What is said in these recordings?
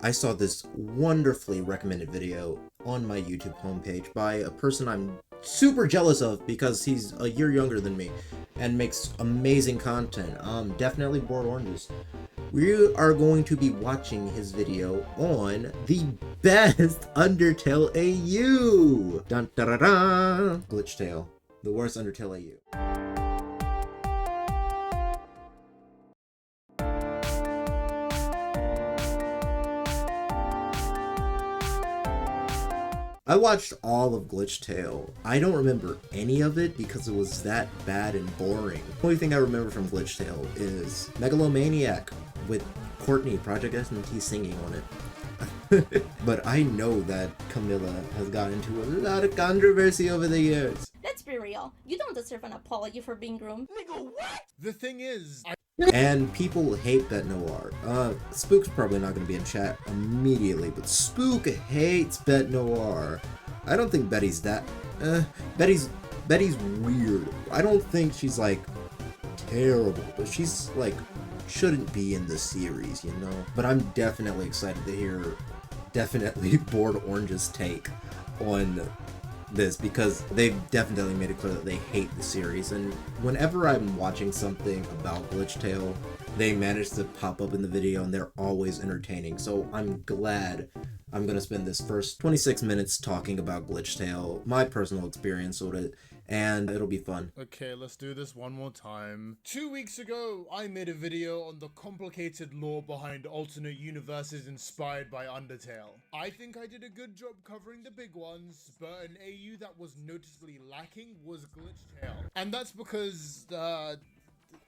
I saw this wonderfully recommended video on my YouTube homepage by a person I'm super jealous of because he's a year younger than me and makes amazing content. Definitely Bored Oranges. We are going to be watching his video on the best Undertale AU! Dun da da da! Glitchtale, the worst Undertale AU. I watched all of Glitchtale. I don't remember any of it because it was that bad and boring. The only thing I remember from Glitchtale is Megalomaniac with Courtney, Project SMT singing on it. But I know that Camila has gotten into a lot of controversy over the years. Let's be real, you don't deserve an apology for being groomed. Nigga, what? The thing is, And people hate Bête Noire. Spook's probably not going to be in chat immediately, but Spook hates Bête Noire. I don't think Betty's that... Betty's weird. I don't think she's, like, terrible, but she's, like, shouldn't be in the series, you know? But I'm definitely excited to hear, definitely Bored Orange's take on this, because they've definitely made it clear that they hate the series, and whenever I'm watching something about Glitchtale, they manage to pop up in the video and they're always entertaining. So I'm glad I'm gonna spend this first 26 minutes talking about Glitchtale, my personal experience with it, and it'll be fun. okay, let's do this one more time. 2 weeks ago, I made a video on the complicated lore behind alternate universes inspired by Undertale. I think I did a good job covering the big ones, but an AU that was noticeably lacking was Glitchtale. And that's because,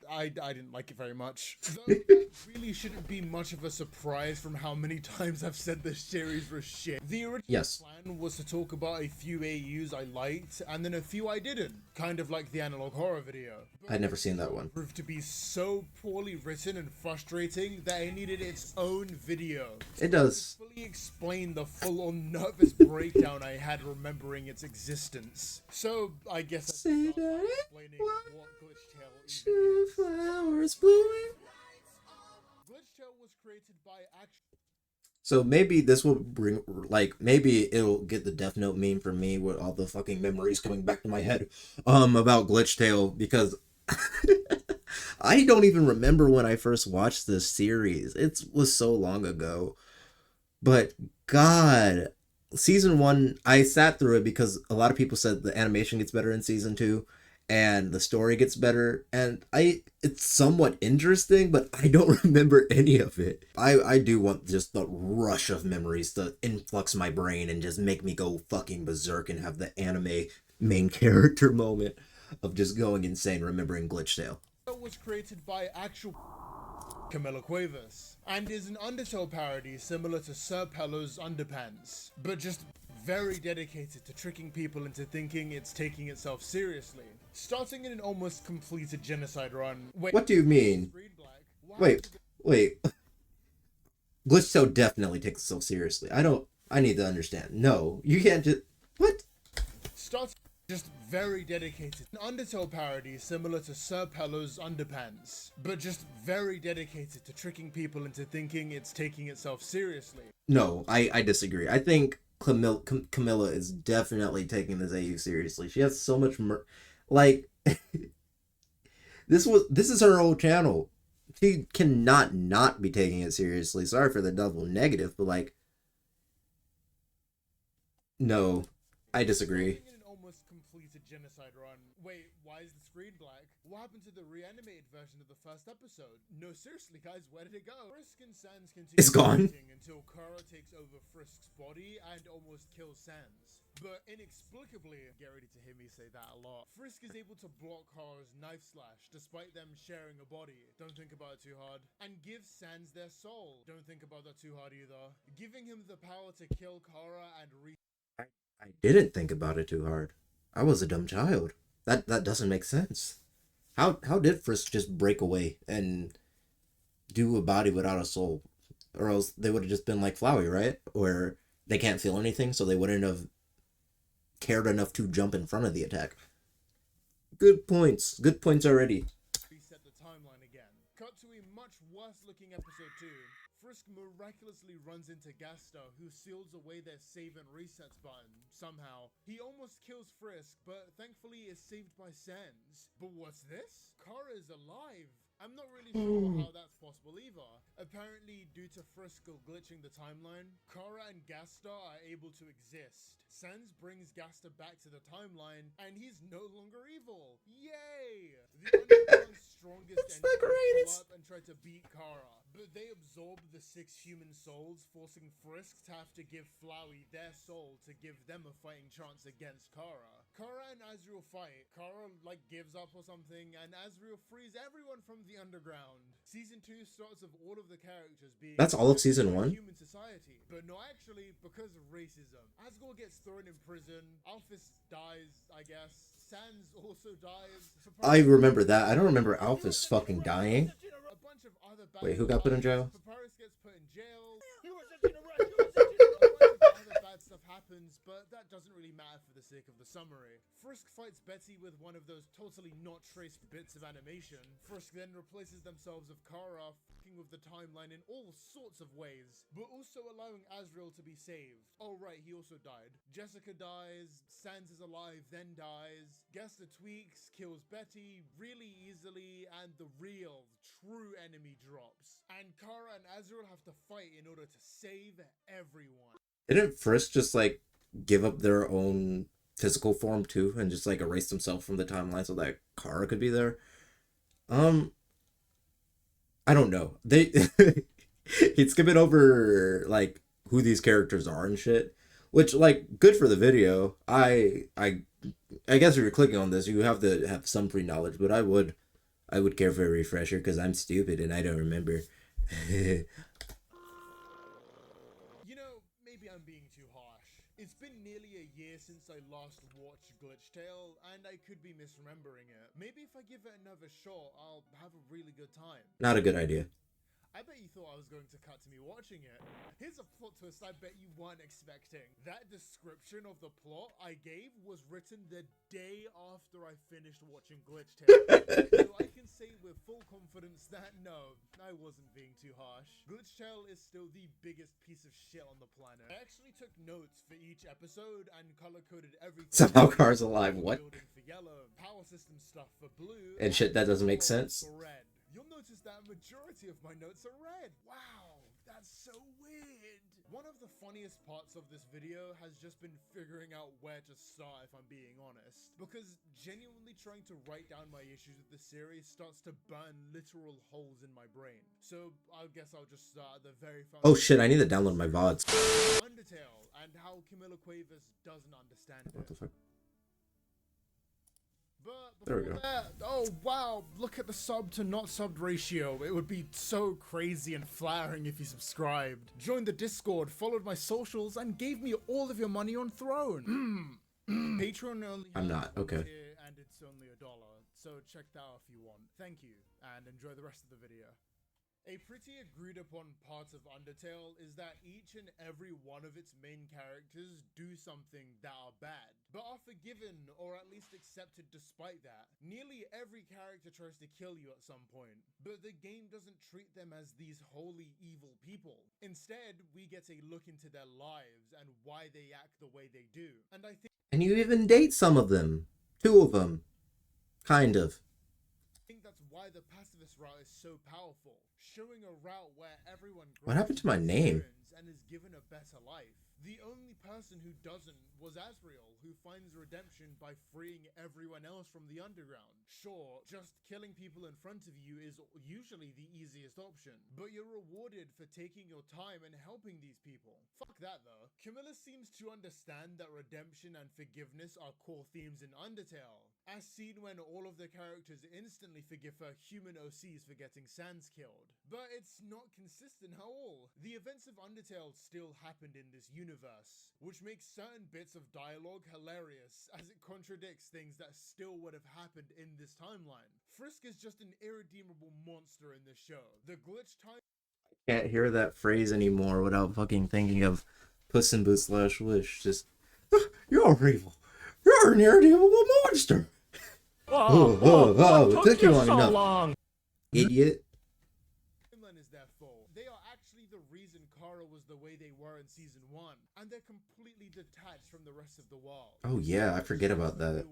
I didn't like it very much. Though that really shouldn't be much of a surprise from how many times I've said this series was shit. The original plan was to talk about a few AUs I liked, and then a few I didn't. Kind of like the analog horror video. But I'd never seen that one. Proved to be so poorly written and frustrating that it needed its own video. It does. Fully explain the full-on nervous breakdown I had remembering its existence. So, I guess that's explaining what Glitchtale is. Flowers blooming. Glitchtale was created by So maybe this will bring, like, maybe it'll get the Death Note meme from me with all the fucking memories coming back to my head, about Glitchtale, because I don't even remember when I first watched this series. It was so long ago. But God, season 1, I sat through it because a lot of people said the animation gets better in season 2. And the story gets better, and it's somewhat interesting, but I don't remember any of it. I do want just the rush of memories to influx my brain and just make me go fucking berserk and have the anime main character moment of just going insane remembering Glitchtale. It was created by actual Camila Cuevas, and is an Undertale parody similar to Sir Pello's Underpants, but just very dedicated to tricking people into thinking it's taking itself seriously. Starting in an almost completed genocide run. Wait, what do you mean? Wait. Glitchtale definitely takes itself seriously. I need to understand. No, you can't just... What? Starting just very dedicated. An Undertale parody similar to Sir Pello's Underpants, but just very dedicated to tricking people into thinking it's taking itself seriously. No, I disagree. I think Camila is definitely taking this AU seriously. She has so much like this is her old channel. She cannot not be taking it seriously. Sorry for the double negative, but like, no, I disagree. In an almost completed genocide run. Wait, why is the screen black? What happened to the reanimated version of the first episode? No, seriously, guys, where did it go? Frisk and Sans continue It's gone. Until Kara takes over Frisk's body and almost kills Sans. But inexplicably, get ready to hear me say that a lot, Frisk is able to block Kara's knife slash despite them sharing a body. Don't think about it too hard. And gives Sans their soul. Don't think about that too hard either. Giving him the power to kill Kara and I didn't think about it too hard. I was a dumb child. That doesn't make sense. How did Frisk just break away and do a body without a soul? Or else they would have just been like Flowey, right? Or they can't feel anything, so they wouldn't have cared enough to jump in front of the attack. Good points. Good points already. Reset the timeline again. Cut to a much worse looking episode 2. Frisk miraculously runs into Gaster, who seals away their save and resets button, somehow. He almost kills Frisk, but thankfully is saved by Sans. But what's this? Kara is alive! I'm not really sure how that's possible either. Apparently, due to Frisk glitching the timeline, Kara and Gaster are able to exist. Sans brings Gaster back to the timeline, and he's no longer evil. Yay! The Underground's strongest enemies pull up and try to beat Kara, but they absorb the 6 human souls, forcing Frisk to have to give Flowey their soul to give them a fighting chance against Kara. Kara and Azrael fight. Kara gives up or something, and Azrael frees everyone from the Underground. Season 2 starts with all of the characters being That's all of season 1? human society, but not actually, because of racism. Asgore gets thrown in prison. Alphys dies, I guess. Sans also dies. I remember that. I don't remember Alphys fucking dying. A bunch of other bad Wait, who got put in jail? Papyrus gets put in jail. Other bad stuff happens, but that doesn't really matter for the sake of the summary. Frisk fights Betty with one of those totally not traced bits of animation. Frisk then replaces themselves with Kara, fucking with the timeline in all sorts of ways, but also allowing Azrael to be saved. Oh right, he also died. Jessica dies, Sans is alive, then dies. Gaster tweaks, kills Betty really easily, and the real, true enemy drops. And Kara and Azrael have to fight in order to save everyone. Didn't Frisk just give up their own physical form too and just erase themselves from the timeline so that Kara could be there? I don't know. They he'd skip it over who these characters are and shit, which good for the video. I guess if you're clicking on this, you have to have some pre-knowledge, but I would care for a refresher because I'm stupid and I don't remember. I'm being too harsh. It's been nearly a year since I last watched Glitchtale, and I could be misremembering it. Maybe if I give it another shot, I'll have a really good time. Not a good idea. I bet you thought I was going to cut to me watching it. Here's a plot twist I bet you weren't expecting. That description of the plot I gave was written the day after I finished watching Glitchtale. So I can say with full confidence that no, I wasn't being too harsh. Glitchtale is still the biggest piece of shit on the planet. I actually took notes for each episode and color-coded everything. Somehow Kara's alive, what? For yellow, power system stuff for blue, and shit that doesn't make sense. For red. You'll notice that a majority of my notes are red. Wow, that's so weird. One of the funniest parts of this video has just been figuring out where to start, if I'm being honest. Because genuinely trying to write down my issues with the series starts to burn literal holes in my brain. So I guess I'll just start at the very foundation. Oh shit, I need to download my VODs. Undertale, and how Camila Cuevas doesn't understand it. What the fuck? But there we go. Oh wow, look at the sub to not subbed ratio. It would be so crazy and flattering if you subscribed, joined the Discord, followed my socials, and gave me all of your money on Throne. Patreon only I'm not, okay. And it's only $1, so check that out if you want. Thank you, and enjoy the rest of the video. A pretty agreed upon part of Undertale is that each and every one of its main characters do something that are bad, but are forgiven or at least accepted despite that. Nearly every character tries to kill you at some point, but the game doesn't treat them as these wholly evil people. Instead, we get a look into their lives and why they act the way they do. And I think you even date some of them. 2 of them. Kind of. I think that's why the pacifist route is so powerful, showing a route where everyone what happened to my name and is given a better life. The only person who doesn't was Azrael, who finds redemption by freeing everyone else from the underground. Sure, just killing people in front of you is usually the easiest option, but you're rewarded for taking your time and helping these people. Fuck that though. Camila seems to understand that redemption and forgiveness are core themes in Undertale, as seen when all of the characters instantly forgive her human OCs for getting Sans killed. But it's not consistent at all. The events of Undertale still happened in this universe, which makes certain bits of dialogue hilarious, as it contradicts things that still would have happened in this timeline. Frisk is just an irredeemable monster in the show. The glitch time can't hear that phrase anymore without fucking thinking of Puss in Boots / Wish. Just, you're evil. You're an irredeemable monster. It took you long enough. Idiot. is their fault. They are actually the the way they were in season 1, and they're completely detached from the rest of the world. Oh yeah, I forget about that.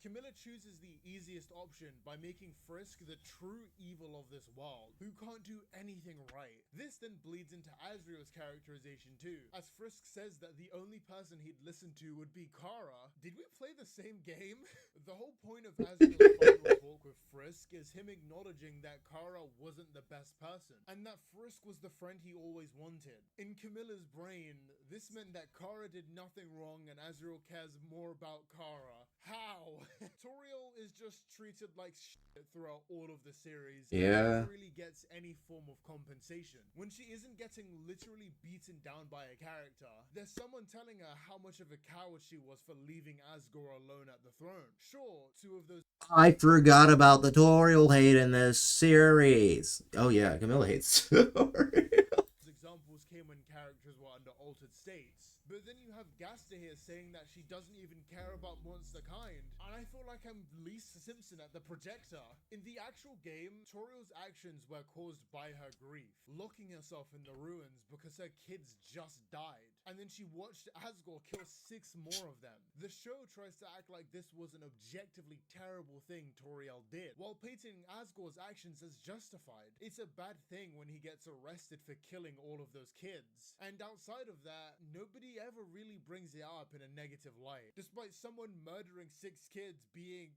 Camila chooses the easiest option by making Frisk the true evil of this world, who can't do anything right. This then bleeds into Azriel's characterization too, as Frisk says that the only person he'd listen to would be Kara. Did we play the same game? The whole point of Azriel's final talk with Frisk is him acknowledging that Kara wasn't the best person, and that Frisk was the friend he always wanted. In Camilla's brain, this meant that Kara did nothing wrong and Azriel cares more about Kara. How? Toriel is just treated like shit throughout all of the series. Yeah. And never really gets any form of compensation. When she isn't getting literally beaten down by a character, there's someone telling her how much of a coward she was for leaving Asgore alone at the throne. Sure, two of those... I forgot about the Toriel hate in this series. Oh yeah, Camilla hates Toriel. Examples came when characters were under altered states. But then you have Gaster here saying that she doesn't even care about Monster Kind. And I feel like I'm Lisa Simpson at the projector. In the actual game, Toriel's actions were caused by her grief, locking herself in the ruins because her kids just died. And then she watched Asgore kill 6 more of them. The show tries to act like this was an objectively terrible thing Toriel did, while painting Asgore's actions as justified. It's a bad thing when he gets arrested for killing all of those kids. And outside of that, nobody ever really brings it up in a negative light, despite someone murdering 6 kids being,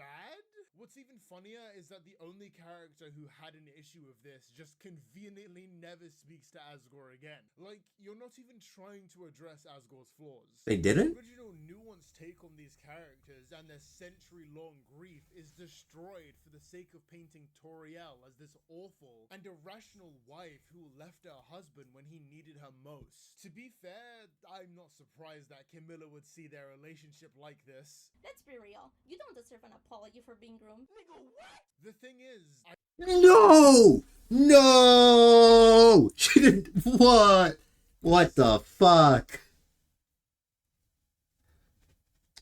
bad? What's even funnier is that the only character who had an issue with this just conveniently never speaks to Asgore again. Like, you're not even trying to address Asgore's flaws. They didn't? The original nuanced take on these characters and their century-long grief is destroyed for the sake of painting Toriel as this awful and irrational wife who left her husband when he needed her most. To be fair, I'm not surprised that Camilla would see their relationship like this. Let's be real. You don't deserve an apology for being groomed. Nigga, what? The thing is, No! No! She didn't. What? What the fuck?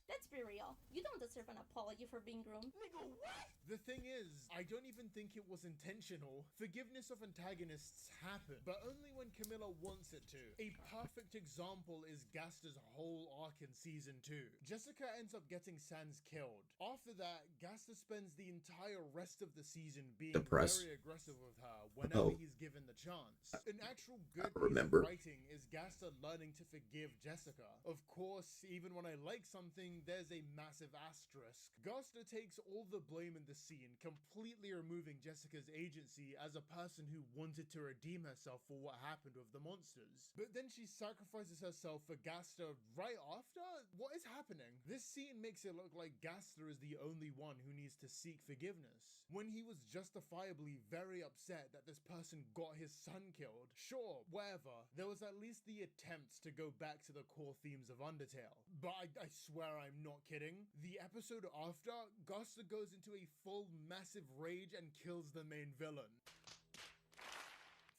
Let's be real. You don't deserve an apology for being groomed. Nigga, what? The thing is, I don't even think it was intentional. Forgiveness of antagonists happen, but only when Camilla wants it to. A perfect example is Gaster's whole arc in season 2. Jessica ends up getting Sans killed. After that, Gaster spends the entire rest of the season being very aggressive with her whenever he's given the chance. An actual good piece of writing is Gaster learning to forgive Jessica. Of course, even when I like something, there's a massive asterisk. Gaster takes all the blame in the scene, completely removing Jessica's agency as a person who wanted to redeem herself for what happened with the monsters. But then she sacrifices herself for Gaster right after? What is happening? This scene makes it look like Gaster is the only one who needs to seek forgiveness, when he was justifiably very upset that this person got his son killed. Sure, whatever, there was at least the attempt to go back to the core themes of Undertale. But I swear I'm not kidding. The episode after, Gaster goes into a full massive rage and kills the main villain.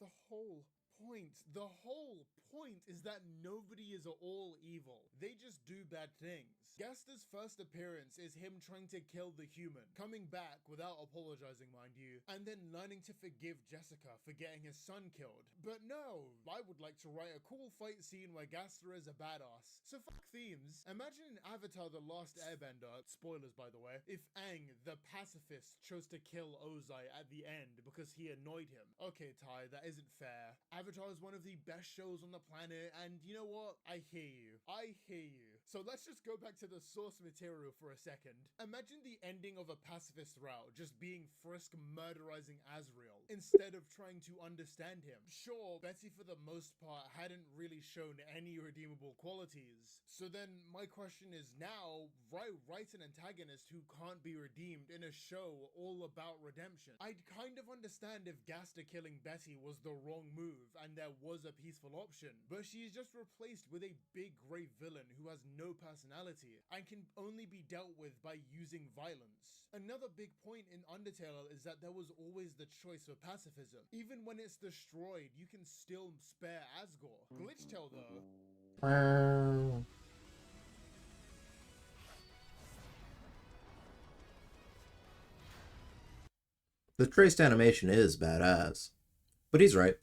The whole point is that nobody is all evil. They just do bad things. Gaster's first appearance is him trying to kill the human, coming back without apologizing, mind you, and then learning to forgive Jessica for getting his son killed. But no, I would like to write a cool fight scene where Gaster is a badass. So fuck themes. Imagine in Avatar The Last Airbender, spoilers by the way, if Aang, the pacifist, chose to kill Ozai at the end because he annoyed him. Okay, Ty, that isn't fair. Avatar is one of the best shows on the planet, and you know what? I hear you. So let's just go back to the source material for a second. Imagine the ending of a pacifist route just being Frisk murderizing Azriel, instead of trying to understand him. Sure, Betty for the most part hadn't really shown any redeemable qualities. So then my question is now, write an antagonist who can't be redeemed in a show all about redemption. I'd kind of understand if Gaster killing Betty was the wrong move and there was a peaceful option, but she is just replaced with a big grey villain who has no personality and can only be dealt with by using violence. Another big point in Undertale is that there was always the choice for pacifism. Even when it's destroyed, you can still spare Asgore. Glitchtale though. Wow. The traced animation is badass. But he's right.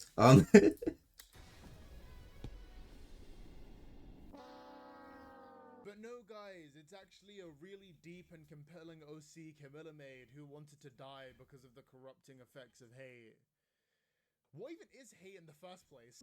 But no guys, it's actually a really deep and compelling OC Camila made who wanted to die because of the corrupting effects of hate. What even is hate in the first place?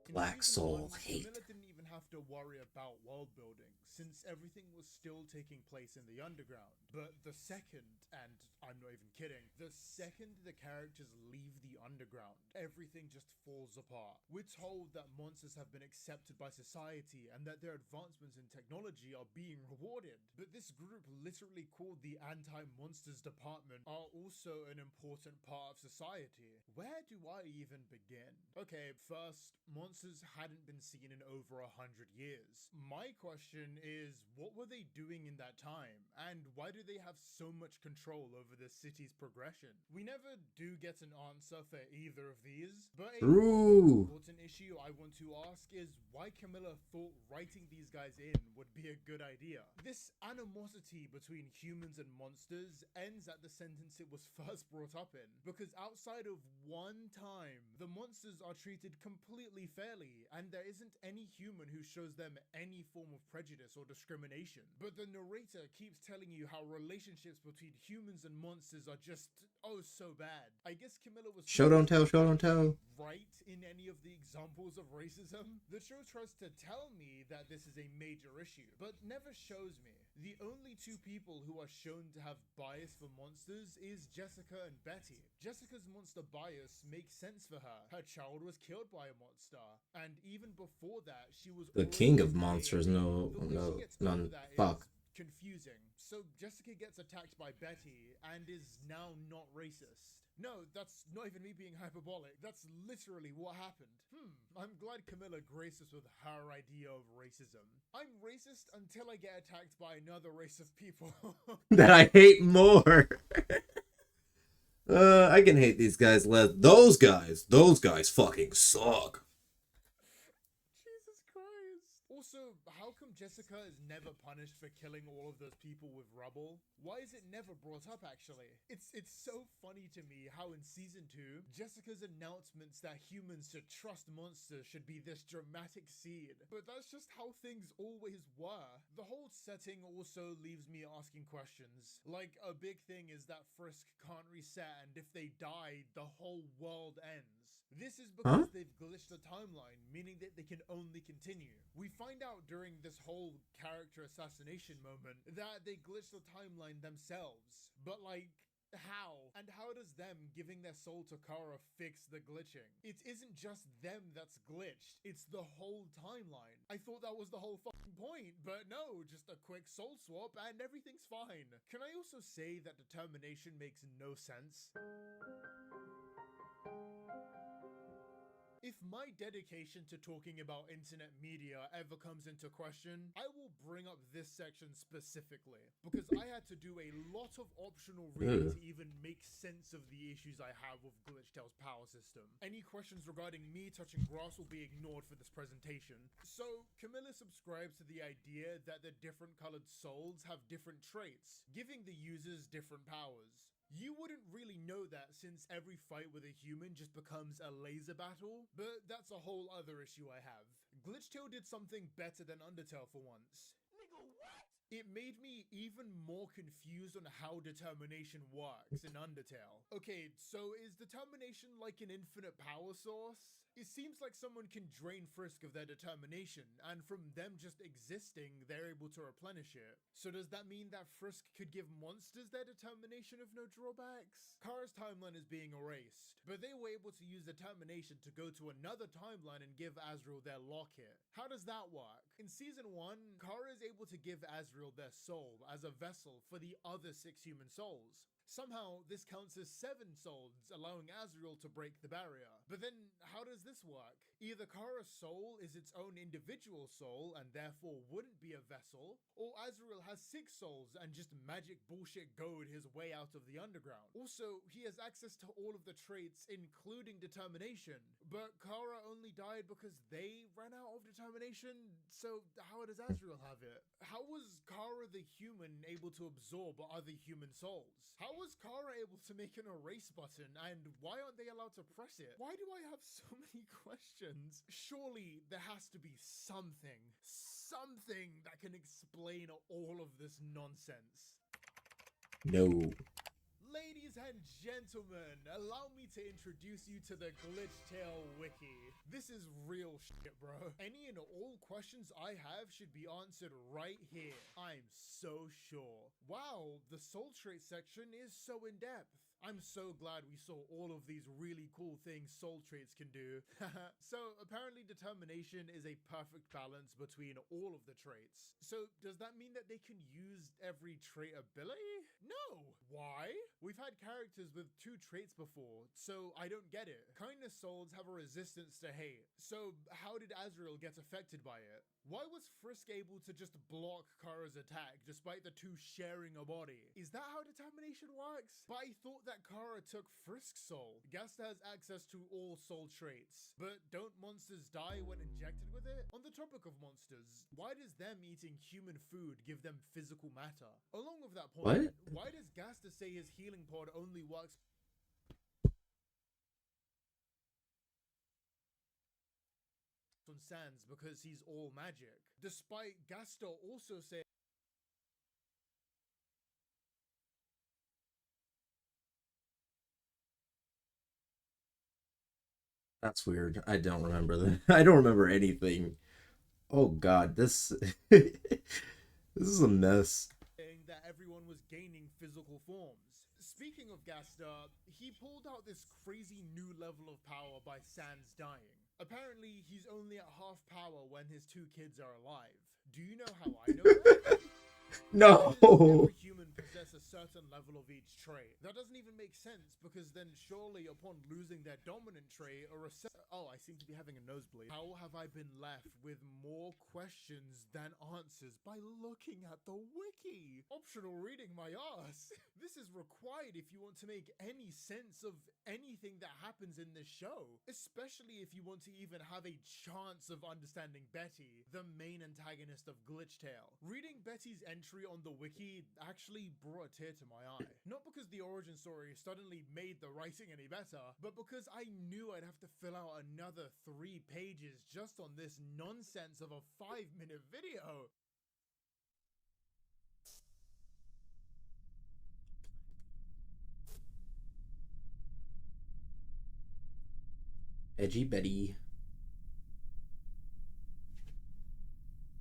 Black soul hate. Camila didn't even have to worry about world building, since everything was still taking place in the underground. But the second, and I'm not even kidding, the second the characters leave the underground, everything just falls apart. We're told that monsters have been accepted by society and that their advancements in technology are being rewarded. But this group, literally called the Anti-Monsters Department, are also an important part of society. Where do I even begin? Okay, first, monsters hadn't been seen in over 100 years. My question is, what were they doing in that time? And why do they have so much control over the city's progression? We never do get an answer for either of these, but a important issue I want to ask is why Camila thought writing these guys in would be a good idea. This animosity between humans and monsters ends at the sentence it was first brought up in, because outside of one time, the monsters are treated completely fairly, and there isn't any human who shows them any form of prejudice or discrimination. But the narrator keeps telling you how relationships between humans and monsters are just, oh, so bad. I guess Camila was Show don't tell, show don't tell. Right in any of the examples of racism. The show tries to tell me that this is a major issue, but never shows me. The only two people who are shown to have bias for monsters is Jessica and Betty. Jessica's monster bias makes sense for her. Her child was killed by a monster, and even before that, she was The king of monsters, none. Fuck. Confusing. So Jessica gets attacked by Betty and is now not racist. No, that's not even me being hyperbolic. That's literally what happened. I'm glad Camila graced us with her idea of racism. I'm racist until I get attacked by another race of people. That I hate more. I can hate these guys less. Those guys fucking suck. Jesus Christ. Also, how come Jessica is never punished for killing all of those people with rubble? Why is it never brought up, actually? It's so funny to me how in season 2, Jessica's announcements that humans should trust monsters should be this dramatic scene. But that's just how things always were. The whole setting also leaves me asking questions. Like, a big thing is that Frisk can't reset, and if they die, the whole world ends. This is because they've glitched the timeline, meaning that they can only continue. We find out during this whole character assassination moment that they glitched the timeline themselves. But like, how? And how does them giving their soul to Kara fix the glitching? It isn't just them that's glitched, it's the whole timeline. I thought that was the whole fucking point, but no, just a quick soul swap and everything's fine. Can I also say that determination makes no sense? If my dedication to talking about internet media ever comes into question, I will bring up this section specifically, because I had to do a lot of optional reading to even make sense of the issues I have with Glitchtale's power system. Any questions regarding me touching grass will be ignored for this presentation. So, Camila subscribes to the idea that the different colored souls have different traits, giving the users different powers. You wouldn't really know that since every fight with a human just becomes a laser battle, but that's a whole other issue I have. Glitchtale did something better than Undertale for once. Nigga, what? It made me even more confused on how determination works in Undertale. Okay, so is determination like an infinite power source? It seems like someone can drain Frisk of their determination, and from them just existing, they're able to replenish it. So does that mean that Frisk could give monsters their determination of no drawbacks? Kara's timeline is being erased, but they were able to use determination to go to another timeline and give Azrael their locket. How does that work? In Season 1, Kara is able to give Azrael their soul as a vessel for the other 6 human souls. Somehow, this counts as 7 souls, allowing Azrael to break the barrier. But then, how does this work? Either Kara's soul is its own individual soul and therefore wouldn't be a vessel, or Azrael has 6 souls and just magic bullshit goad his way out of the underground. Also, he has access to all of the traits, including determination. But Kara only died because they ran out of determination, so how does Azrael have it? How was Kara the human able to absorb other human souls? How How is Kara able to make an erase button, and why aren't they allowed to press it? Why do I have so many questions? Surely there has to be something that can explain all of this nonsense. No. Ladies and gentlemen, allow me to introduce you to the Glitchtale Wiki. This is real shit, bro. Any and all questions I have should be answered right here. I'm so sure. Wow, the soul trait section is so in-depth. I'm so glad we saw all of these really cool things soul traits can do. So apparently determination is a perfect balance between all of the traits. So does that mean that they can use every trait ability? No! Why? We've had characters with 2 traits before, so I don't get it. Kindness souls have a resistance to hate, so how did Azrael get affected by it? Why was Frisk able to just block Kara's attack despite the 2 sharing a body? Is that how determination works? But I thought that Kara took Frisk's soul. Gasta has access to all soul traits, but don't monsters die when injected with it? On the topic of monsters, why does them eating human food give them physical matter? Along with that point, why does Gasta say his healing pod only works on Sans because he's all magic, despite Gasta also saying That's weird. I don't remember that. I don't remember anything. Oh god, this this is a mess. that everyone was gaining physical forms. Speaking of Gasta, he pulled out this crazy new level of power by Sans dying. Apparently, he's only at half power when his 2 kids are alive. Do you know how I know that? No. Every human possess a certain level of each trait. That doesn't even make sense, because then surely upon losing their dominant trait or oh, I seem to be having a nosebleed. How have I been left with more questions than answers by looking at the wiki? Optional reading, my ass. This is required if you want to make any sense of anything that happens in this show, especially if you want to even have a chance of understanding Betty, the main antagonist of Glitchtale. Reading Betty's entry on the wiki actually brought a tear to my eye. Not because the origin story suddenly made the writing any better, but because I knew I'd have to fill out another 3 pages just on this nonsense of a 5-minute video. Edgy Betty.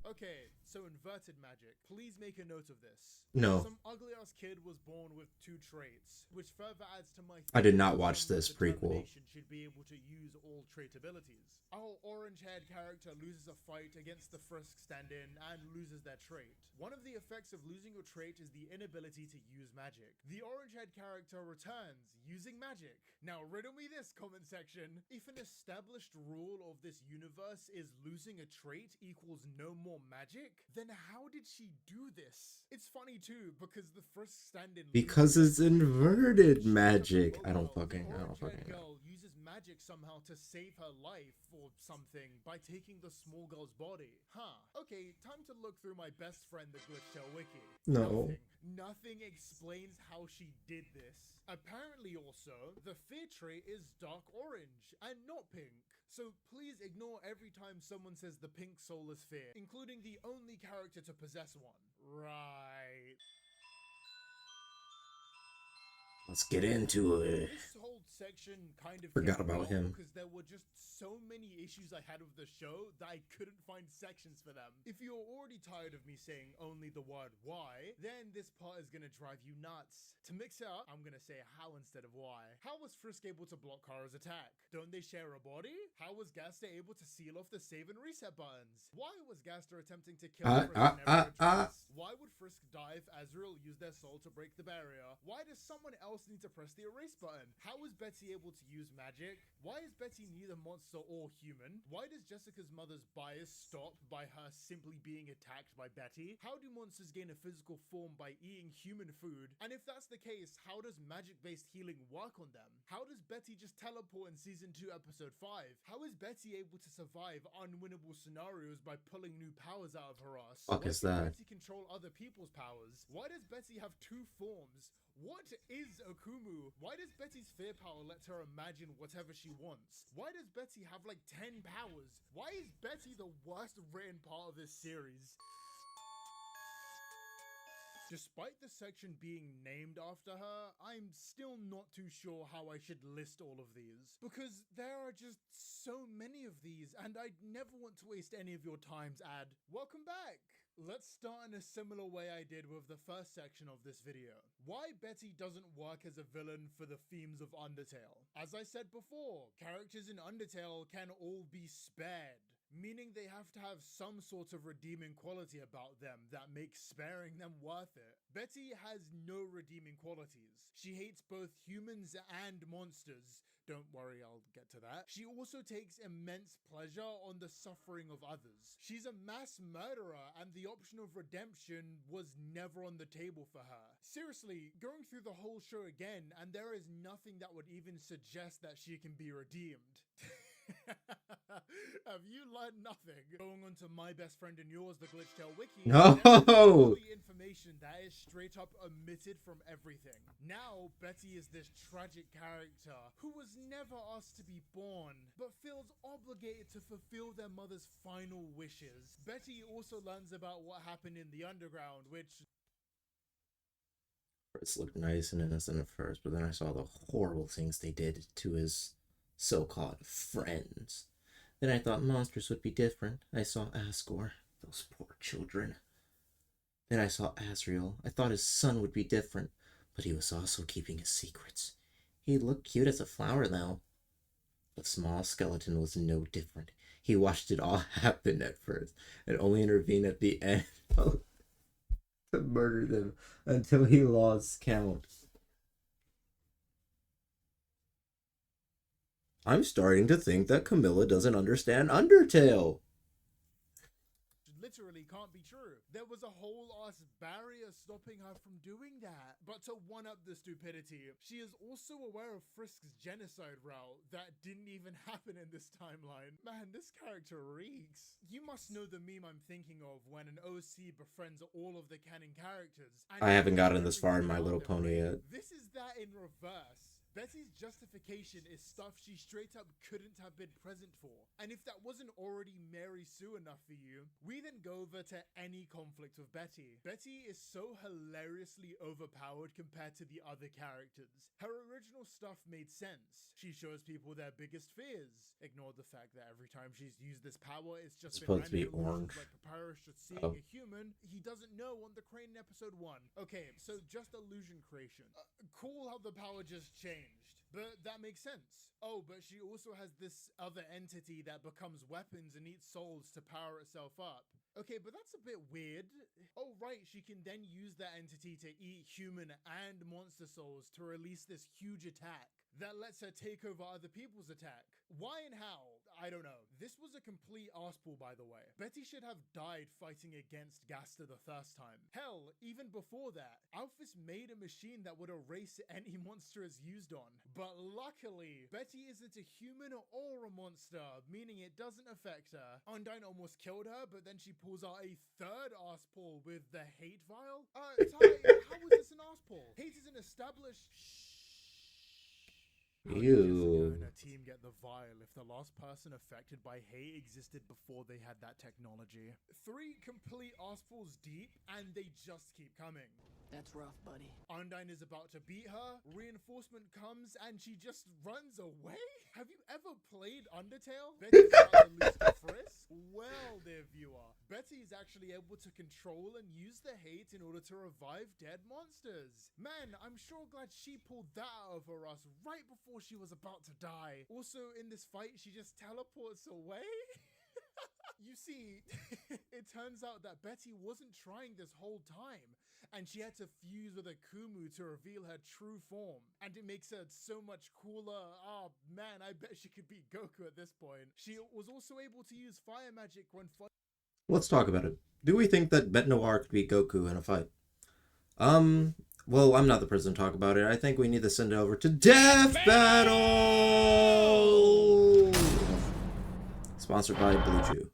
Okay, so inverted magic. Please make a note of this. No. Some ugly ass kid was born with 2 traits, which further adds to my I did not watch this prequel. Should be able to use all trait abilities. Our orange-haired character loses a fight against the Frisk stand-in and loses their trait. One of the effects of losing your trait is the inability to use magic. The orange-haired character returns using magic. Now riddle me this, comment section. If an established rule of this universe is losing a trait equals no more magic, then how did she do this? It's funny too, because the Frisk stand-in Because it's inverted magic. I don't fucking know. Girl uses magic somehow to save her life or something by taking the small girl's body. Huh. Okay, time to look through my best friend, the Glitchtale wiki. No. Nothing explains how she did this. Apparently also, the fear trait is dark orange and not pink. So please ignore every time someone says the pink soul is fear, including the only character to possess one. Right. Let's get into it. This whole section kind of Forgot about him. because there were just so many issues I had with the show that I couldn't find sections for them. If you're already tired of me saying only the word why, then this part is gonna drive you nuts. To mix it up, I'm gonna say how instead of why. How was Frisk able to block Kara's attack? Don't they share a body? How was Gasta able to seal off the save and reset buttons? Why was Gasta attempting to kill Frisk and never addressed? Why would Frisk die if Azrael used their soul to break the barrier? Why does someone else need to press the erase button? How is Betty able to use magic? Why is Betty neither monster or human? Why does Jessica's mother's bias stop by her simply being attacked by Betty? How do monsters gain a physical form by eating human food? And if that's the case, how does magic-based healing work on them? How does Betty just teleport in season 2 episode 5? How is Betty able to survive unwinnable scenarios by pulling new powers out of her ass? Fuck is that? Betty control other people's powers? Why does Betty have 2 forms? What is a Kumu? Why does Betty's fear power let her imagine whatever she wants? Why does Betty have like 10 powers? Why is Betty the worst written part of this series? Despite the section being named after her, I'm still not too sure how I should list all of these, because there are just so many of these, and I'd never want to waste any of your time's ad. Welcome back! Let's start in a similar way I did with the first section of this video. Why Betty doesn't work as a villain for the themes of Undertale. As I said before, characters in Undertale can all be spared, meaning they have to have some sort of redeeming quality about them that makes sparing them worth it. Betty has no redeeming qualities. She hates both humans and monsters. Don't worry, I'll get to that. She also takes immense pleasure on the suffering of others. She's a mass murderer, and the option of redemption was never on the table for her. Seriously, going through the whole show again, and there is nothing that would even suggest that she can be redeemed. Have you learned nothing? Going on to my best friend and yours, the Glitchtale wiki. No! The information that is straight up omitted from everything. Now, Betty is this tragic character who was never asked to be born, but feels obligated to fulfill their mother's final wishes. Betty also learns about what happened in the underground, which... It looked nice and innocent at first, but then I saw the horrible things they did to his so-called friends. Then I thought monsters would be different. I saw Asgore, those poor children. Then I saw Asriel. I thought his son would be different, but he was also keeping his secrets. He looked cute as a flower, though. But Small Skeleton was no different. He watched it all happen at first, and only intervened at the end to murder them until he lost count. I'm starting to think that Camila doesn't understand Undertale. Literally can't be true. There was a whole ass barrier stopping her from doing that. But to one up the stupidity, she is also aware of Frisk's genocide route that didn't even happen in this timeline. Man, this character reeks. You must know the meme I'm thinking of when an OC befriends all of the canon characters. I haven't gotten this far in My Little Pony yet. This is that in reverse. Betty's justification is stuff she straight up couldn't have been present for. And if that wasn't already Mary Sue enough for you, we then go over to any conflict with Betty. Betty is so hilariously overpowered compared to the other characters. Her original stuff made sense. She shows people their biggest fears. Ignore the fact that every time she's used this power, it's just supposed to be orange. Like Papyrus just seeing a human he doesn't know on the crane in episode 1. Okay, so just illusion creation. Cool how the power just changed. But that makes sense. Oh, but she also has this other entity that becomes weapons and eats souls to power itself up. Okay, but that's a bit weird. Oh, right, she can then use that entity to eat human and monster souls to release this huge attack that lets her take over other people's attack. Why and how? I don't know. This was a complete arsepool, by the way. Betty should have died fighting against Gaster the first time. Hell, even before that, Alphys made a machine that would erase any monster it's used on. But luckily, Betty isn't a human or a monster, meaning it doesn't affect her. Undyne almost killed her, but then she pulls out a third arsepool with the hate vial? Ty, how was this an arsepool? Hate is an established... Ew. And a team get the vial if the last person affected by hate existed before they had that technology. 3 complete arspools deep, and they just keep coming. That's rough, buddy. Undyne is about to beat her, reinforcement comes, and she just runs away? Have you ever played Undertale? Betty's about to lose to Frisk? Well, dear viewer, Betty is actually able to control and use the hate in order to revive dead monsters. Man, I'm sure glad she pulled that out of her ass right before she was about to die. Also, in this fight, she just teleports away? You see, it turns out that Betty wasn't trying this whole time, and she had to fuse with a Kumu to reveal her true form, and it makes her so much cooler. Oh man, I bet she could beat Goku at this point. She was also able to use fire magic when fighting. Let's talk about it. Do we think that Bête Noire could beat Goku in a fight? Well, I'm not the person to talk about it. I think we need to send it over to Death Battle! Sponsored by Blue Chew.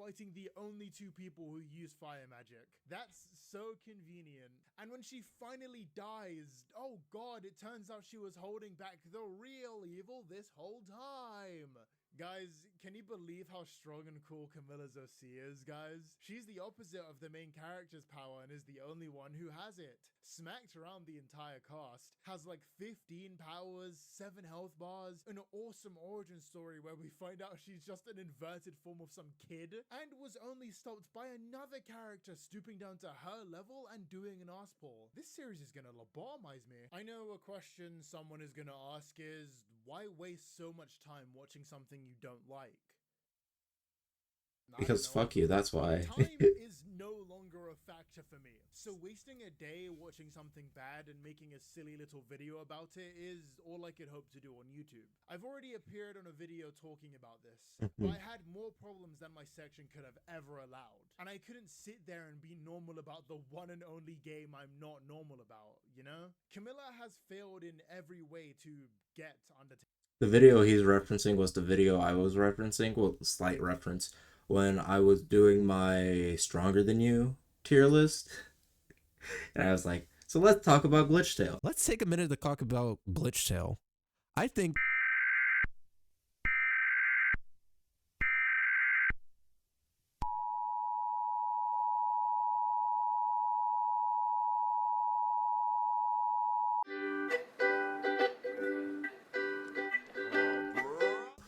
fighting the only two people who use fire magic. That's so convenient. And when she finally dies, oh god, it turns out she was holding back the real evil this whole time. Guys, can you believe how strong and cool Camila's OC is, guys? She's the opposite of the main character's power and is the only one who has it. Smacked around the entire cast, has like 15 powers, 7 health bars, an awesome origin story where we find out she's just an inverted form of some kid, and was only stopped by another character stooping down to her level and doing an ass pull. This series is gonna lobotomize me. I know a question someone is gonna ask is, why waste so much time watching something you don't like? Because fuck you, that's why. Time is no longer a factor for me. So wasting a day watching something bad and making a silly little video about it is all I could hope to do on YouTube. I've already appeared on a video talking about this, but I had more problems than my section could have ever allowed. And I couldn't sit there and be normal about the one and only game I'm not normal about, you know? Camila has failed in every way to get Undertale. The video he's referencing was the video I was referencing, well, slight reference, when I was doing my Stronger Than You tier list. And I was like, so let's talk about Glitchtale. Let's take a minute to talk about Glitchtale. I think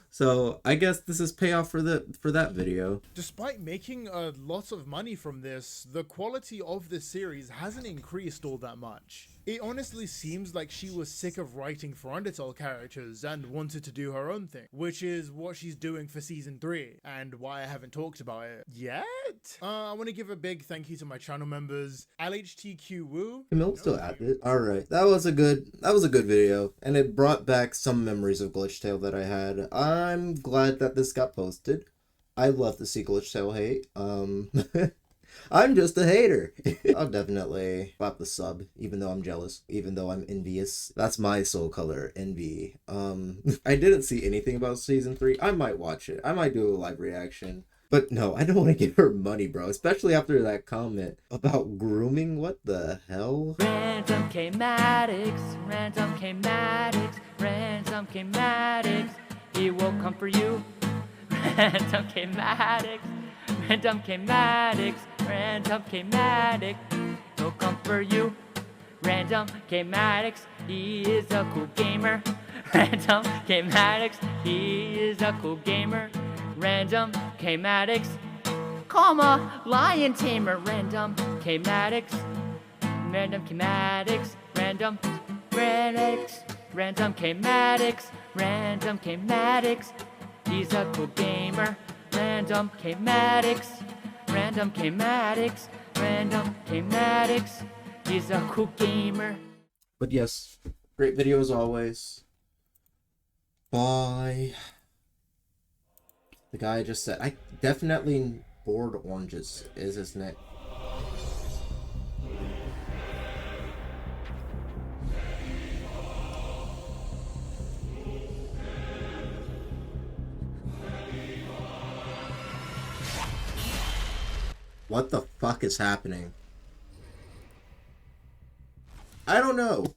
So I guess this is payoff for that video. Despite making a lot of money from this, the quality of the series hasn't increased all that much. It honestly seems like she was sick of writing for Undertale characters and wanted to do her own thing, which is what she's doing for season 3, and why I haven't talked about it yet. I want to give a big thank you to my channel members, LHTQ Woo. Camila's still at it. Alright, that was a good video, and it brought back some memories of Glitchtale that I had. I'm glad that this got posted. I love to see Glitchtale hate. I'm just a hater. I'll definitely pop the sub, even though I'm jealous, even though I'm envious. That's my soul color, envy. I didn't see anything about season 3. I might watch it. I might do a live reaction. But no, I don't want to give her money, bro. Especially after that comment about grooming. What the hell? Random Kmatics, random Kmatics, random Kmatics. He will come for you. Random Kmatics, random Kmatics, random Kmatics. He'll come for you. Random Kmatics, he is a cool gamer. Random Kmatics, he is a cool gamer. Random Kmatics, comma, lion tamer. Random Kmatics, random Kmatics, random Kmatics, random Kmatics, random Kmatics. He's a cool gamer. Random Kmatics, random Kmatics, random Kmatics. He's a cool gamer. But yes, great video as always. Bye. The guy just said, I definitely bored oranges is his name. What the fuck is happening? I don't know.